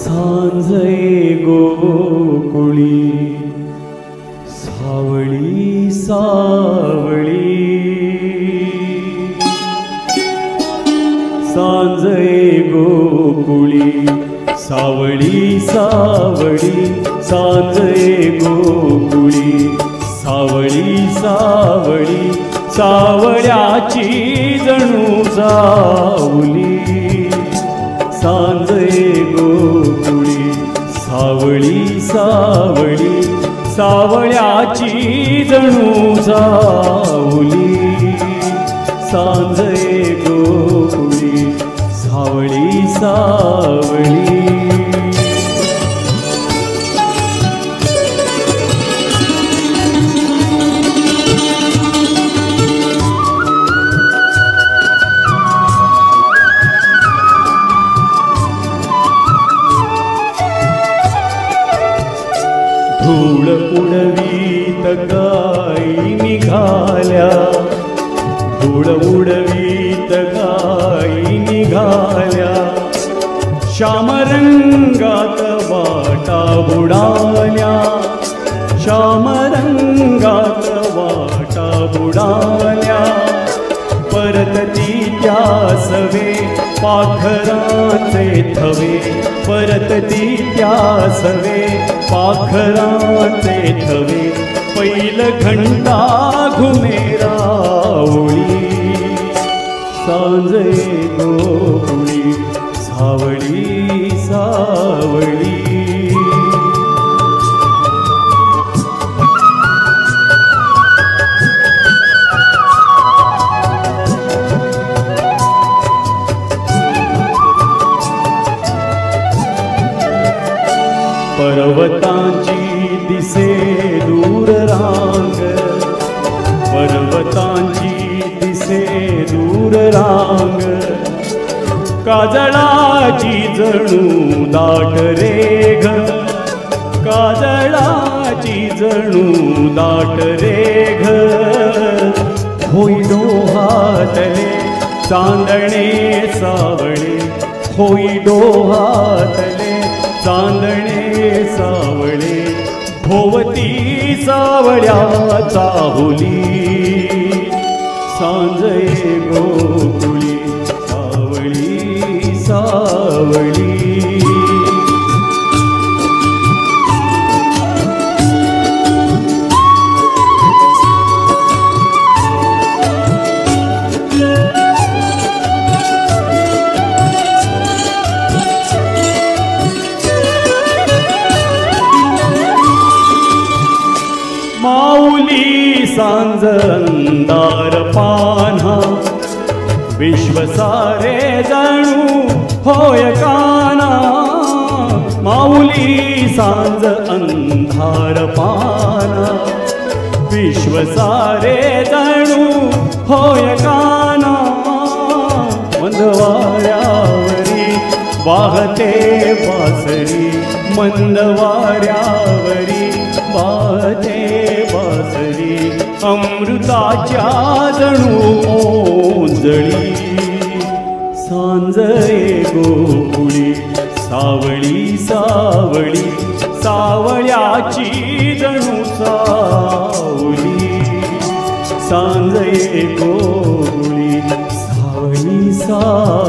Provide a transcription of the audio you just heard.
सांजे गोकुळी सावळी सावळी, सांजे गोकुळी सावळी सावळी, सांजे गोकुळी सावळी सावळी, सावळ्याची जणू सावली, सांजे गोकुळी सावळी सावळी, सावळ्याची जणू सावली, सांजे गोकुळी सावळी सावळी. धूळ उडवीत गाई निघाल्या, धूळ उडवीत गाई निघाल्या, श्यामरंगात वाटा बुडाल्या, श्यामरंगात वाटा बुडाल्या, परतती त्या सवे पाखरांचे थवे, परतती त्या सवे पाखरांचे थवे, पैल घंटा घुमेरावळी, सांजे गोकुळी सावळी सावळी. पर्वतांची दिसे दूर रांग, पर्वतांची दिसे दूर रांग, काजळाची जणू दाट रेघ, काजळाची जणू दाट रेघ, होई डोहातले चांदणे सावळे, होई डोहातले चांदणे सावळे, भोवती सावळ्याचा होली, सांजे गोकुळी सावळी सावळी. माऊली सांज अंधार पान्हा, विश्व सारे जणू होय काना, माऊली सांज अंधार पान्हा, विश्व सारे जणू होय काना, मंदवाऱ्यावरी वाहते बासरी, मंदवाऱ्यावरी वाहते बासरी, अमृताच्या जणू ओंजळी, सांजे गोकुळी सावळी सावळी, सावळ्याची जणू सावली, सांजे गोकुळी सावळी सावळी.